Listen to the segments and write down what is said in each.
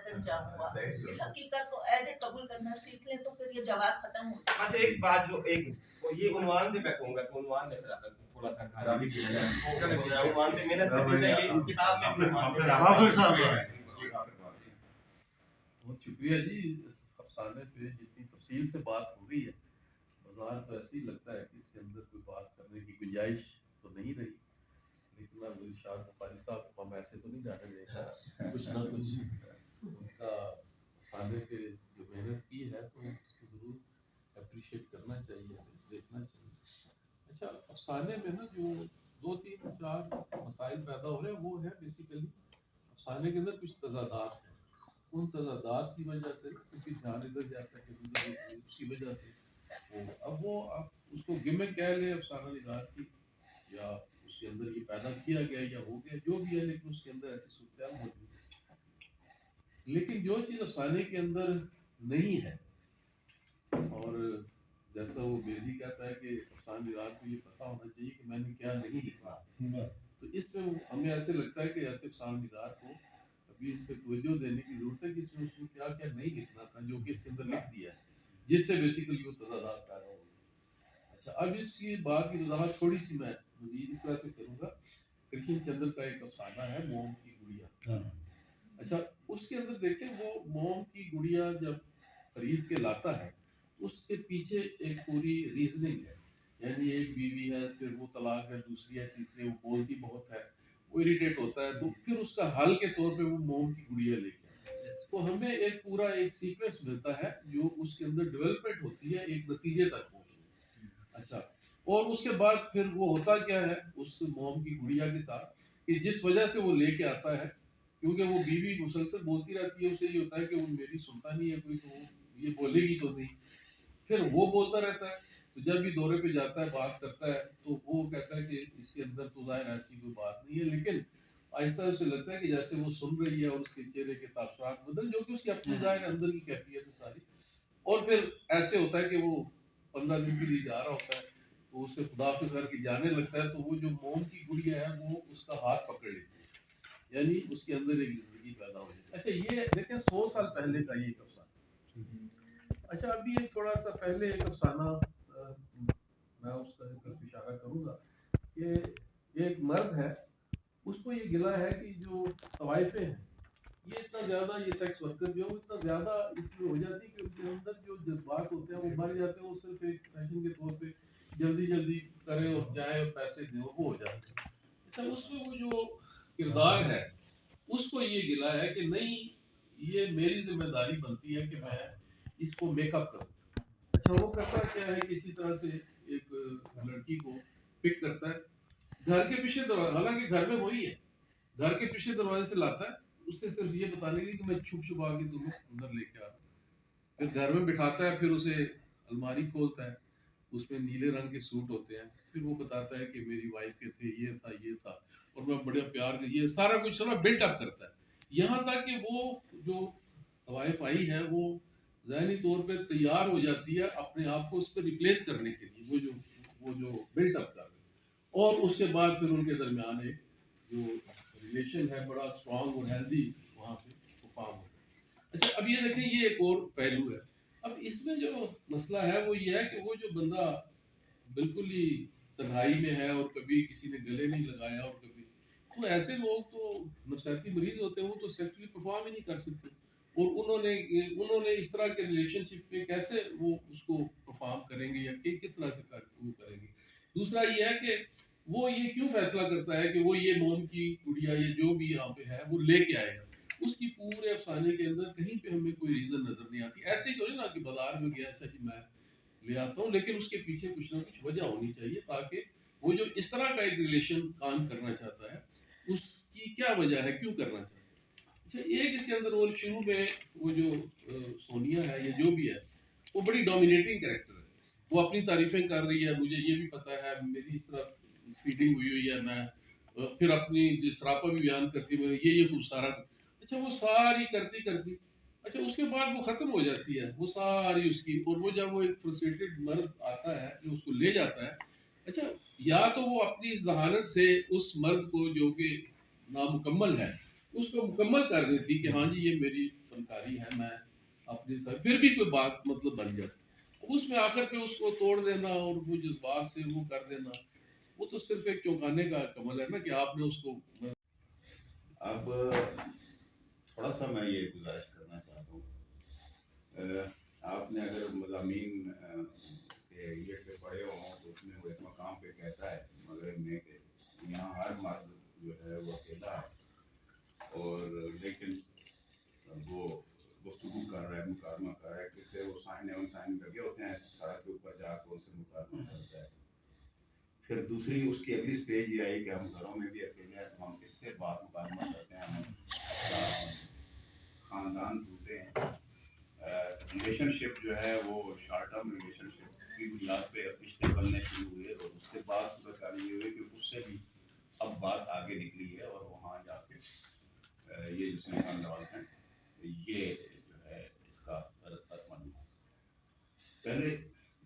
غلط انجام ہوا. اس حقیقت کو ایز اے قبول کرنا سیکھ لیں تو پھر یہ جواز ختم ہو جائے. بس ایک بات جو ایک یہ عنوان بھی میں کہوں گا کہ عنوان میں تھوڑا سا خرابی کی ہے. عنوان میں محنت کرنی چاہیے کتاب میں اپنے بہت شکریہ جی. اس افسانے پہ جتنی تفصیل سے بات ہو رہی ہے بظاہر تو ایسے ہی لگتا ہے کہ اس کے اندر کوئی بات کرنے کی گنجائش تو نہیں رہی, لیکن اب ارشاد بخاری صاحب کو ہم ایسے تو نہیں جانے دیں گے. کچھ نہ کچھ ان کا افسانے پہ جو محنت کی ہے تو اس کو ضرور اپریشیٹ کرنا چاہیے, دیکھنا چاہیے. اچھا, افسانے میں نا جو 2-3-4 مسائل پیدا ہو رہے ہیں وہ ہے بیسیکلی افسانے کے اندر کچھ تضادات ہیں. ان تضادات کی وجہ سے کیونکہ دھیان ادھر جاتا ہے کہ اس کی وجہ سے اب اس کو گمک کہہ لیں افسانہ نگار کی, یا اس کے اندر یہ پیدا کیا گیا یا ہو گیا جو بھی ہے, لیکن اس کے اندر ایسی صورتحال موجود ہے. لیکن جو چیز افسانے کے اندر نہیں ہے, اور جیسا وہ بیری کہتا ہے کہ افسانہ نگار کو یہ پتہ ہونا چاہیے کہ میں نے کیا نہیں لکھا, تو اس میں ہمیں ایسے لگتا ہے کہ ایسے افسانہ نگار کو ابھی اس پہ توجہ دینے کی ضرورت ہے کہ اس میں کیا کیا نہیں لکھنا تھا جو کہ اس کے اندر لکھ دیا ہے, جس سے بیسیکلی وہ تضادات پیدا ہو گئے. اچھا, اب اس کی بات کی وضاحت تھوڑی سی میں مزید اس طرح سے کروں گا. کرشن چندر کا ایک افسانہ ہے موم کی گڑیا. اچھا, اس کے اندر دیکھیں وہ موم کی گڑیا جب خرید کے لاتا ہے اس کے پیچھے ایک پوری ریزننگ ہے. یعنی ایک بیوی ہے, پھر وہ طلاق ہے, دوسری ہے, تیسری وہ بولتی بہت ہے, وہ اریٹیٹ ہوتا ہے, تو پھر اس کا حل کے طور پہ وہ موم کی گڑیا لے کے آتا ہے. تو ہمیں ایک پورا ایک سیکوینس ملتا ہے جو اس کے اندر ڈیولپمنٹ ہوتی ہے ایک نتیجے تک پہنچنے. اچھا, اور اس کے بعد پھر وہ ہوتا کیا ہے اس موم کی گڑیا کے ساتھ کہ جس وجہ سے وہ لے کے آتا ہے, کیونکہ وہ بیوی مسلسل بولتی رہتی ہے, اسے یہ ہوتا ہے کہ وہ میری سنتا نہیں ہے کوئی, تو یہ بولے گی تو نہیں. پھر وہ بولتا رہتا ہے, تو جب بھی دورے پہ جاتا ہے بات کرتا ہے تو وہ کہتا ہے کہ اس کے اندر تو ظاہر ایسی کوئی بات نہیں ہے, لیکن آہستہ اسے لگتا ہے کہ جیسے وہ سن رہی ہے اور اس کے چہرے کے تاثرات بدل, جو کہ اس کی اپنی ظاہر اندر کی کیفیت ہے ساری. اور پھر ایسے ہوتا ہے کہ وہ 15 دن کے لیے جا رہا ہوتا ہے تو اسے خدا حافظ کر کے جانے لگتا ہے, تو وہ جو موم کی گڑیا ہے وہ اس کا ہاتھ پکڑ لیتی ہے, یعنی اس کے اندر ایک زندگی پیدا ہو جاتی ہے. اچھا, یہ دیکھیں 100 سال پہلے کا یہ ایک افسانہ. اچھا, ابھی ایک تھوڑا سا پہلے ایک افسانہ میں اس کا طرف اشارہ کروں گا کہ ایک مرد ہے, اس کو یہ گلہ ہے کہ جو طوائفیں ہیں یہ اتنا زیادہ, یہ سیکس ورکر جو ہے وہ اتنا زیادہ اس میں ہو جاتی ہے کہ ان کے اندر جو جذبات ہوتے ہیں وہ مر جاتے ہیں, وہ صرف ایک فیشن کے طور پہ جلدی جلدی کرے اور جائے اور پیسے دے وہ ہو جاتے ہیں. اچھا, اس میں وہ جو کردار ہے اس کو یہ گلہ ہے کہ نہیں, یہ میری ذمہ داری بنتی ہے کہ میں اس کو میک اپ کروں. اچھا, وہ کرتا کیا ہے کہ اسی طرح سے ایک لڑکی کو پک کرتا ہے گھر کے پیچھے دروازے, حالانکہ گھر میں وہی ہے, گھر کے پیچھے دروازے سے لاتا ہے, اس سے صرف یہ بتانے کی کہ میں چھپ چھپا کے تمہیں اندر لے کے آ رہا ہوں. پھر گھر میں بٹھاتا ہے, پھر اسے الماری کھولتا ہے, اس میں نیلے رنگ کے سوٹ ہوتے ہیں, پھر وہ بتاتا ہے کہ میری وائف کے تھے, یہ تھا اور میں بڑے پیار کا, یہ سارا کچھ سارا بلٹ اپ کرتا ہے. یہاں تک کہ وہ جو طوائف آئی ہے وہ ذہنی طور پہ تیار ہو جاتی ہے اپنے آپ کو اس پہ ریپلیس کرنے کے لیے, وہ جو بلٹ اپ کر رہے ہیں. اور اس کے بعد پھر ان کے درمیان ایک جو ریلیشن ہے بڑا اسٹرانگ اور ہیلدی وہاں پہ فارم ہوتا ہے. اچھا, اب یہ دیکھیں یہ ایک اور پہلو ہے. اب اس میں جو مسئلہ ہے وہ یہ ہے کہ وہ جو بندہ بالکل ہی تنہائی میں ہے اور کبھی کسی نے گلے نہیں لگایا, اور کبھی تو ایسے لوگ تو نفسیاتی مریض ہوتے ہیں, وہ تو سیکچولی پرفارم ہی نہیں کر سکتے, اور انہوں نے اس طرح کے ریلیشن شپ پہ کیسے وہ اس کو پرفارم کریں گے یا کس طرح سے وہ کریں گے. دوسرا یہ ہے کہ وہ یہ کیوں فیصلہ کرتا ہے کہ وہ یہ موم کی گڑیا یا جو بھی یہاں پہ ہے وہ لے کے آئے گا. اس کی پورے افسانے کے اندر کہیں پہ ہمیں کوئی ریزن نظر نہیں آتی. ایسے ہی تو نہیں نا کہ بازار میں گیا, اچھا جی میں لے آتا ہوں, لیکن اس کے پیچھے کچھ نہ کچھ وجہ ہونی چاہیے تاکہ وہ جو اس طرح کا ایک ریلیشن کام کرنا چاہتا ہے اس کی کیا وجہ ہے, کیوں کرنا چاہتا ہے. اچھا, ایک اس کے اندر وہ شروع میں وہ جو سونیا ہے یا جو بھی ہے وہ بڑی ڈومینیٹنگ کریکٹر ہے, وہ اپنی تعریفیں کر رہی ہے, مجھے یہ بھی پتا ہے, میری اس طرح فیڈنگ ہوئی ہے, میں پھر اپنی سراپا بھی بیان کرتی ہے, یہ خوب سارا. اچھا, وہ ساری کرتی اچھا اس کے بعد وہ ختم ہو جاتی ہے وہ ساری اس کی, اور وہ جب وہ ایک فرسٹریٹڈ مرد آتا ہے جو اس کو لے جاتا ہے, اچھا یا تو وہ اپنی ذہانت سے اس مرد کو جو کہ نامکمل ہے اس کو مکمل کر دیتی کہ ہاں جی یہ میری फनकारी है, मैं अपनी फिर भी कोई बात मतलब बन जाती, अब उसमें आकर के उसको तोड़ देना और वो जज्बात से वो कर देना, वो तो सिर्फ एक चौंकाने का कमल है ना कि आपने उसको। अब थोड़ा सा मैं ये गुजारिश करना चाहता हूँ, आपने अगर मज़ामीन के ये पे पढ़े हों तो उसमें वो एक मकाम पे कहता है मगरब में कि यहाँ हर मर्द जो है वो अकेला है, और लेकिन वो गुफ्तगू कर रहा है, मुकालमा कर रहा है, किससे वो साइन लगे होते हैं सड़क के ऊपर जाकर उनसे मुकालमा करता है। फिर दूसरी उसकी अगली स्टेज ये आई कि हम घरों में भी अकेले हैं तो हम इससे बात मुकालमा करते हैं, हम ख़ानदान टूटे हैं, रिलेशनशिप जो है वो शॉर्ट टर्म रिलेशनशिप की बुनियाद पे रिश्ते बनने शुरू हुए, और उसके बाद सूरत ये हुई कि उससे भी अब बात आगे निकली है, और वहाँ जाके ये जो सिंगल डॉल हैं ये जो है इसका रद्द पहले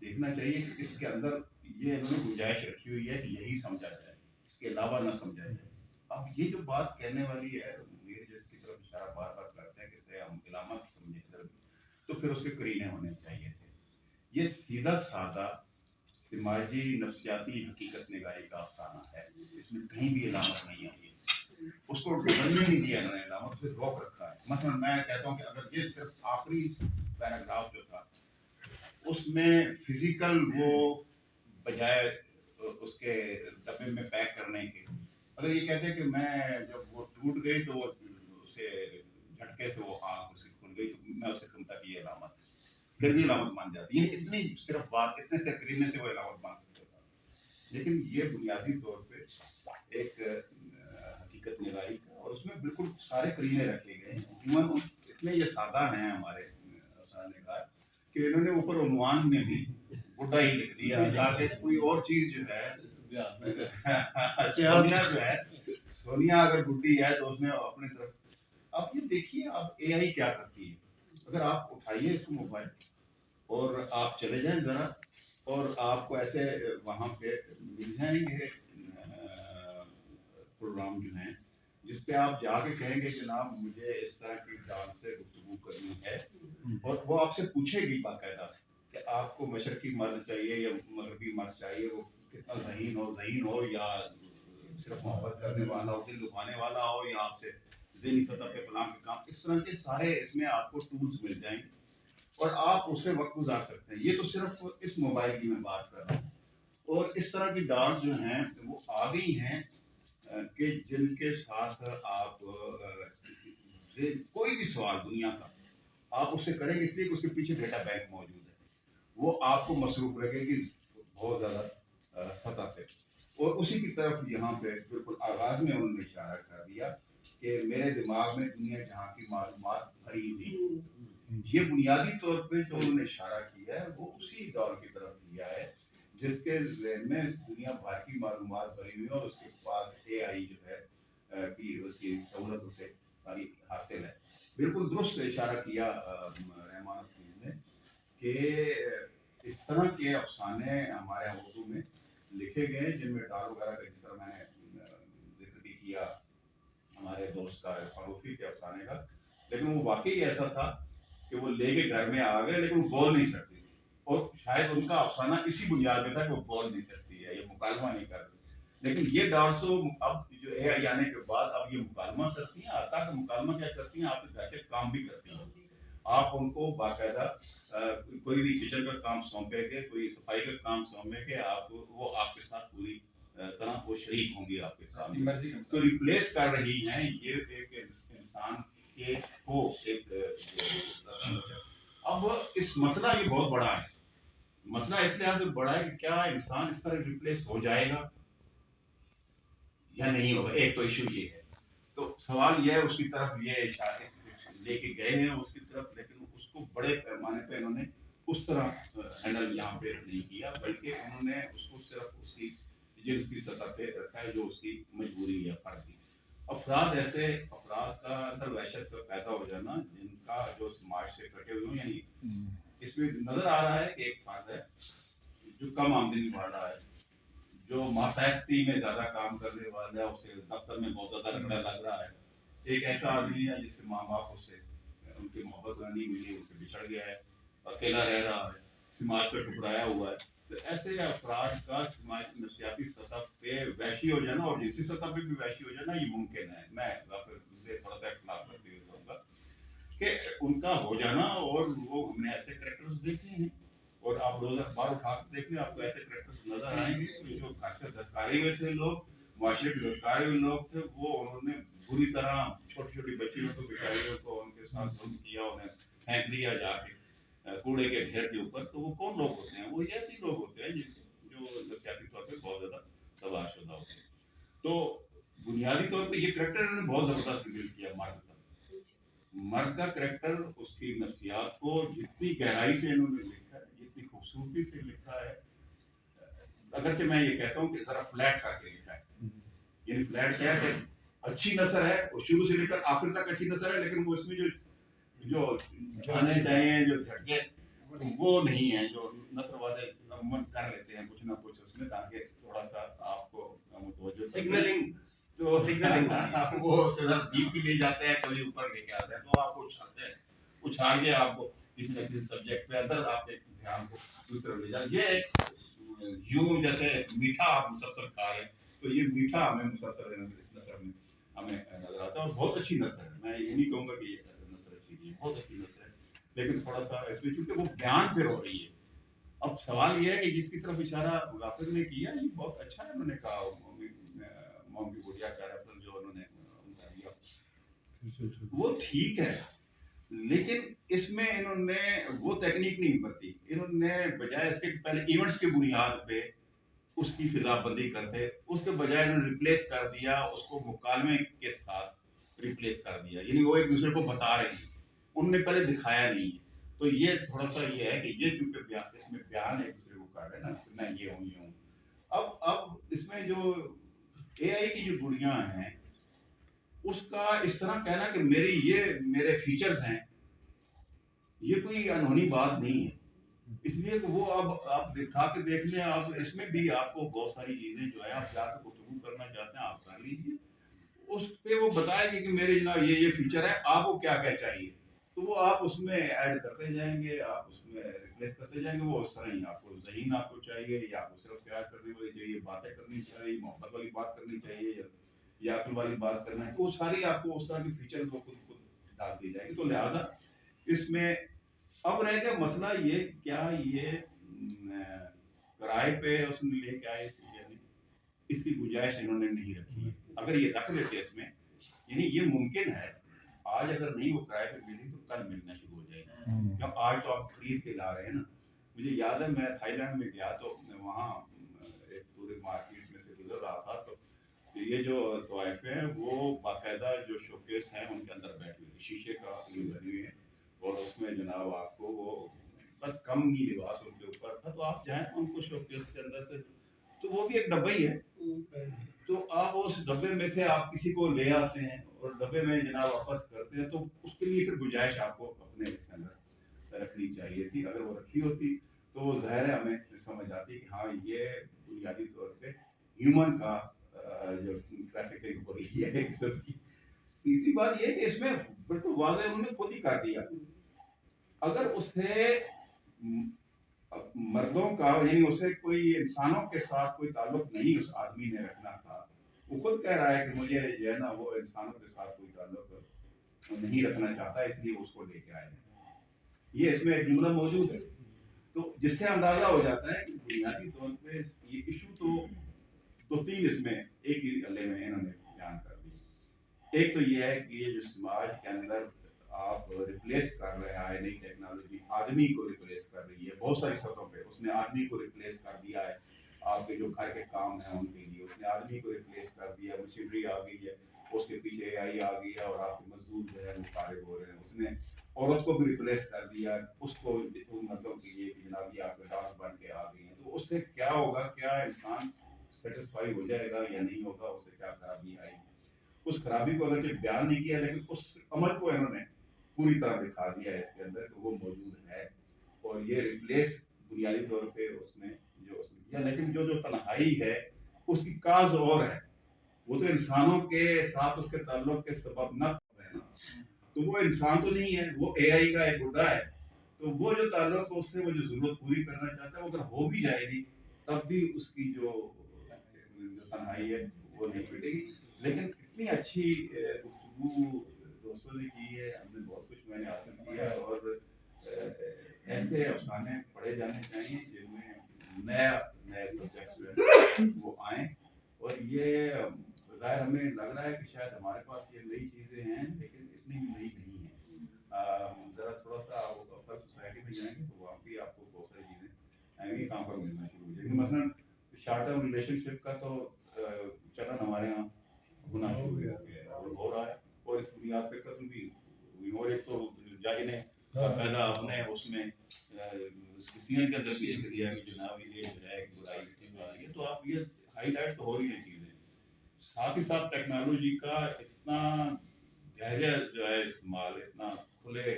देखना चाहिए कि इसके अंदर ये इन्होंने गुंजाइश रखी हुई है कि यही समझा जाए, इसके अलावा ना समझा जाए। अब ये जो बात कहने वाली है, मेरे जो इसकी तरफ इशारा बार बार करते हैं कि इसे हम इलामत समझे, तो फिर उसके करीने होने चाहिए थे। ये सीधा साधा समाजी नफ्सियाती हकीकत निगारी का अफसाना है, इसमें कहीं भी इलामत नहीं आई है, उसको बनने नहीं दिया इन्होंने, इलामत से रोक रखा है। मतलब मैं कहता हूँ कि अगर ये सिर्फ आखिरी पैराग्राफ जो था उसमें फिजिकल वो बजाय उसके डब्बे में पैक करने के, अगर ये कहते कि मैं जब वो टूट गई तो वो उसे झटके से वो आँख उसकी खुल गई तो मैं उसे सुनता कि ये अलामत, फिर भी अलामत मान जाती है। इतनी सिर्फ बात, इतने से करीने से वो अलामत मान सकता था, लेकिन ये बुनियादी तौर पे एक हकीकत निगारी का, और उसमें बिल्कुल सारे करीने रखे गए हैं। इतने ये सादा हैं हमारे निगार कि इन्होंने ऊपर उन्वान में भी बुढ़ा ही लिख दिया, ताकि कोई और चीज जो है सोनिया जो है, सोनिया अगर बुढ़ी है तो उसने अपनी तरफ। अब ये देखिए अब एआई क्या करती है, अगर आप उठाइए इसको मोबाइल और आप चले जाएं जरा, और आपको ऐसे वहाँ पे मिल जाएंगे प्रोग्राम जो हैं जिसपे आप जाके कहेंगे कि जनाब मुझे इस तरह की डांस से गुफ्तगू करनी है, और वो आपसे पूछेगी बाकायदा कि आपको मशरकी मर्द चाहिए या मगरबी मर्द चाहिए, वो कितना ज़हीन हो या सिर्फ मोहब्बत करने वाला हो, दिल लुभाने वाला हो, या आपसे ज़हनी सतह पे कलाम के काम, इस तरह के सारे इसमें आपको टूल्स मिल जाएंगे और आप उससे वक्त गुजार सकते हैं। ये तो सिर्फ इस मोबाइल की मैं बात कर रहा हूँ, और इस तरह की डांस जो हैं वो आ गई हैं कि जिनके साथ आप कोई भी सवाल दुनिया का आप उससे करेंगे, इसलिए कि उसके पीछे डेटा बैंक मौजूद है, वो आपको मसरूफ रखेगी बहुत ज़्यादा सतह पे। और उसी की तरफ यहाँ पे बिल्कुल आगाज़ में उन्होंने इशारा कर दिया कि मेरे दिमाग में दुनिया जहाँ की मालूमात भरी हुई, ये बुनियादी तौर पे जो उन्होंने इशारा किया है वो उसी दौर की तरफ किया है जिसके ज़हन में दुनिया भर की मालूमात भरी हुई है, और उसके पास एआई जो है कि उसकी सहूलत उसे हासिल है। बिल्कुल दुरुस्त इशारा किया रहमान ने कि इस तरह के अफसाने हमारे उर्दू में लिखे गए जिनमें डाल वगैरह का, जिस तरह मैंने जिक्र भी किया हमारे दोस्त का फारूफी के अफसाने का, लेकिन वो वाकई ऐसा था कि वो लेके घर में आ गए लेकिन वो बोल नहीं सकती थी, और शायद उनका अफसाना इसी बुनियाद पे था कि वो बोल नहीं सकती है, ये मुकालमा नहीं करती। लेकिन ये डांसो अब जो एआई आने के बाद अब ये मुकालमा करती हैं, आता है मुकालमा क्या करती हैं, आपके घर के काम भी करती हैं। आप उनको बाकायदा कोई भी किचन का काम सौंपेंगे, कोई सफाई का काम सौंपेंगे, आप वो आपके साथ पूरी तरह वो शरीक होंगी आपके सामने, तो रिप्लेस कर रही हैं ये एक इंसान के को एक। अब इस मसला ये बहुत बड़ा है, मसला इस लिहाज से बड़ा है कि क्या इंसान इस तरह रिप्लेस हो जाएगा या नहीं होगा, एक तो इशू ये है। तो सवाल ये है, उसकी तरफ ये इशारे लेके गए हैं उसकी तरफ, लेकिन उसको बड़े पैमाने पे इन्होंने उस तरह हैंडल यहाँ पे नहीं किया, बल्कि उन्होंने उसको सिर्फ उसकी जिन्स की सतह पे रखा है जो उसकी मजबूरी या फर्ज थी। अफराद ऐसे अफराद का अंदर वहशत का पैदा हो जाना जिनका जो समाज से कटे हुए, यानी इसमें नजर आ रहा है कि एक फर्द है जो कम आमदनी बढ़ रहा है, जो मातहती में ज्यादा काम करने वाला है, उसे दफ्तर में बहुत ज्यादा रगड़ा लग रहा है, एक ऐसा आदमी है जिसके माँ बाप उससे उनकी मोहब्बत नहीं मिली, उनसे बिछड़ गया है, अकेला रह रहा है, समाज पे ठुकराया हुआ है। तो ऐसे अफराद का समाज नफसियाती सतह पे वैशी हो जाना और जिनसी सतह पे भी वैशी हो जाना, ये मुमकिन है। मैं इससे थोड़ा सा इख्तिलाफ करते हुए कहूँगा कि उनका हो जाना, और वो हमने ऐसे करेक्टर्स देखे हैं, और आप रोज अखबार उठा कर देख लें, आपको ऐसे करेक्टर्स नजर आएंगे जो घर से धत्कारे हुए थे लोग, माशरे के धत्कारे हुए लोग थे, वो उन्होंने बुरी तरह छोटी छोटी बच्चियों को, बेचारियों को उनके साथ जुल्म किया, उन्हें फेंक दिया जाके कूड़े के ढेर के ऊपर। तो वो कौन लोग होते हैं? वो ऐसे लोग होते हैं जिनके जो नफसियाती तौर पे बहुत ज्यादा तबाहशुदा होते हैं। तो बुनियादी तौर पे ये करेक्टर इन्होंने बहुत जबरदस्त रिवील किया मर्द का करेक्टर, उसकी नफसियात को जितनी गहराई से इन्होंने लिखा है, जितनी खूबसूरती से लिखा है, अगरचे मैं ये कहता हूँ कि जरा फ्लैट करके लिखा है। यानी फ्लैट क्या है कि अच्छी नसर है, और शुरू से लेकर आखिर तक अच्छी नसर है, लेकिन वो इसमें जो आने चाहिए, जो झटके, वो नहीं है, जो नसर वाले मन कर लेते हैं कुछ ना कुछ उसमें, ताकि थोड़ा सा आपको मुतवज्जो सिग्नलिंग वो डीप भी ले जाते हैं, कभी ऊपर लेके आते हैं, तो आपको उछालते हैं, उछाल के आपको किसी न किसी सब्जेक्ट पे अंदर आपके ध्यान को दूसरी तरफ ले जाते। ये एक यूं जैसे मीठा आप मुसलसल खा रहे हैं, तो ये मीठा हमें मुसलसल इस नसर में हमें नजर आता है, और बहुत अच्छी नसर है। मैं ये नहीं कहूँगा कि ये नसर अच्छी नहीं है, बहुत अच्छी नसर है, लेकिन थोड़ा सा इसमें चूंकि वो बयान पे हो रही है। अब सवाल ये है कि जिसकी तरफ इशारा गाफिर ने किया, ये बहुत अच्छा है, उन्होंने कहा मॉम की गुड़िया का रेफरेंस जो उन्होंने उनका दिया, वो ठीक है, लेकिन इसमें इन्होंने वो तकनीक नहीं बरती। इन्होंने बजाय इसके पहले इवेंट्स की बुनियाद पे उसकी फिजाबंदी करते, उसके बजाय इन्होंने रिप्लेस कर दिया, उसको मुकालमे के साथ रिप्लेस कर दिया, यानी वो एक दूसरे को बता रहे हैं, उनने पहले दिखाया नहीं। तो ये थोड़ा सा ये है कि ये चूंकि बयान, इसमें बयान एक दूसरे को कर रहे हैं ना, मैं ये हूँ। अब इसमें जो AI की जो गुड़ियाँ हैं, उसका इस तरह कहना कि मेरे फीचर्स हैं, ये कोई अनहोनी बात नहीं है। इसलिए कि वो अब आप दिखा के देख लें, आप इसमें भी आपको बहुत सारी चीजें जो है आप जाकर गुफ्तगू करना चाहते हैं, आप कर लीजिए, उस पे वो बताएगी कि मेरे जनाब ये फीचर है, आपको क्या क्या चाहिए, तो वो आप उसमें ऐड करते जाएंगे, आप उसमें रिप्लेस करते जाएंगे। वो उस तरह ही आपको ज़हीन आपको चाहिए, या आपको सिर्फ प्यार करने वाली चाहिए, बातें करनी चाहिए, मोहब्बत वाली बात करनी चाहिए, या अक्ल वाली बात करना है, वो सारी आपको उस तरह की फीचर्स वो खुद डाल दी जाएगी। तो लिहाजा इसमें अब रह गया मसला ये, क्या ये किराए पे उसने लेके आए, यानी इसकी गुंजाइश इन्होंने नहीं रखी है। अगर ये रख देते इसमें, यानी ये मुमकिन है, आज अगर नहीं वो किराए पे मिली तो कल मिलना शुरू हो जाएगा, क्यों आज तो आप खरीद के ला रहे हैं ना। मुझे याद है मैं थाईलैंड में गया, तो वहाँ एक पूरे मार्केट में से गुजर रहा था, तो ये जो तोहफे हैं वो बाकायदा जो शोकेस हैं उनके अंदर बैठे हुए शीशे का बनी हुई है, और उसमें जनाब आपको वो बस कम ही लिबास उनके ऊपर था, तो आप जाएं उनको शोकेस के अंदर से, तो वो भी एक डब्बा ही है, तो आप उस डब्बे में से आप किसी को ले आते हैं और डब्बे में जनाब वापस करते हैं, तो उसके लिए फिर गुंजाइश आपको अपने इसके अंदर रखनी चाहिए थी। अगर वो रखी होती तो वो ज़ाहिर है हमें समझ आती कि हाँ ये बुनियादी तौर पे ह्यूमन का जो ट्रैफिकिंग हो रही है एक किस्म की। तीसरी बात ये कि इसमें बिल्कुल वाज़ेह उन्होंने खुद ही कर दिया, अगर उसे मर्दों का, यानी उसे कोई इंसानों के साथ कोई ताल्लुक नहीं उस आदमी ने रखना था, वो खुद कह रहा है कि मुझे जो है ना वो इंसानों के साथ कोई ताल्लुक नहीं रखना चाहता, इसलिए उसको लेके आए हैं। ये इसमें एक जुमला मौजूद है, तो जिससे अंदाजा हो जाता है कि बुनियादी तौर पे ये इशू तो तीन इसमें एक ही अल्ले में इन्होंने बयान कर दी। एक तो ये है कि ये जो समाज के अंदर आप रिप्लेस कर रहे हैं, नई टेक्नोलॉजी आदमी को रिप्लेस कर रही है बहुत सारी सतहों पे, उसने आदमी को रिप्लेस कर दिया है। आपके जो घर के काम हैं उनके लिए उसने आदमी को रिप्लेस कर दिया, मशीनरी आ गई है, उसके पीछे AI आ गई है, और आपके मजदूर जो है वो फारिग हो रहे हैं। उसने औरत को भी रिप्लेस कर दिया, उसको मतलब कि ये जनाब ये आपके डांस बन के आ गई है, तो उससे क्या होगा, क्या इंसान सेटिस्फाई हो जाएगा या नहीं होगा, उससे क्या खराबी आएगी। उस खराबी को अगर बयान नहीं किया, लेकिन उस अमल को इन्होंने पूरी तरह दिखा दिया है इसके अंदर कि वो मौजूद है, और ये रिप्लेस बुनियादी तौर पे उसने किया। लेकिन जो तन्हाई है उसकी काज और है, वो तो इंसानों के साथ उसके ताल्लुक के सबब न रहना, तो वो इंसान तो नहीं है, वो एआई का एक गुड्डा है। तो वो जो ताल्लुक है उससे वो जो ज़रूरत पूरी करना चाहता है वो अगर हो भी जाएगी तब भी उसकी जो तन्हाई है वो नहीं मिटेगी। लेकिन इतनी अच्छी गुफ्तगू दोस्तों ने की है, हमने बहुत कुछ मैंने हासिल किया है और ऐसे अफसाने पढ़े जाने चाहिए जिनमें नए सब्जेक्ट्स जो है वो आए। और ये ज़ाहिर हमें लग रहा है कि शायद हमारे पास ये नई चीज़ें हैं लेकिन इतनी भी नई नहीं है। ज़रा थोड़ा सा आप अपर सोसाइटी में जाएंगे तो वहाँ भी आपको बहुत सारी चीज़ें आएंगी कहाँ पर मिलना शुरू हो जाएंगी। मसलन शॉर्ट टर्म रिलेशनशिप का तो चलन हमारे यहाँ होना शुरू हो गया है और हो रहा है। और इस बुनियाद पर कत्ल भी हुई। और एक तो जज ने पहला अपने उसमें उसकी सीनियर के अंदर भी लिख दिया कि जनाब ये जो है बुराई, ये तो आप ये हाईलाइट तो हो रही है चीज़ें। साथ ही साथ टेक्नोलॉजी का इतना गहरा जो है इस्तेमाल, इतना खुले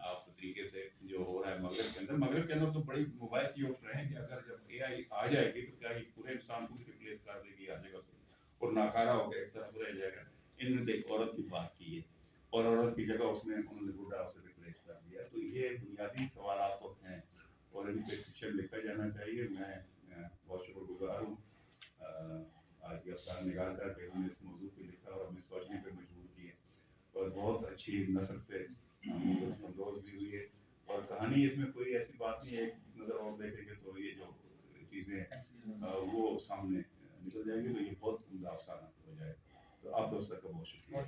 आप तरीके से जो हो रहा है मगरब के अंदर तो बड़ी मोबाइल सी उठ रहे हैं कि अगर जब एआई आ जाएगी तो क्या ये पूरे इंसान को रिप्लेस कर देगी आ जाएगा और नाकारा हो गया एक तरफ रह जाएगा। इन्होंने एक औरत की बात की है और औरत की जगह उसमें उन्होंने बुढ़ा उसे रिप्लेस कर दिया। तो ये बुनियादी सवाल तो हैं और इन पे शिक्षण लिखा जाना चाहिए। मैं बहुत शुक्रगुजार हूँ आज के अफसार निकाल कर के उन्होंने इस मौजूद पे लिखा और हमें सोचने पर मजबूर किए और बहुत अच्छी नस्ल से अंदोज भी हुई है। और कहानी इसमें कोई ऐसी बात नहीं है, एक नज़र और देखेंगे तो ये जो चीज़ें वो सामने निकल जाएंगी। तो ये बहुत उम्दा अफसाना हो जाएगा। तो आप दोस्तों का बहुत शुक्रिया।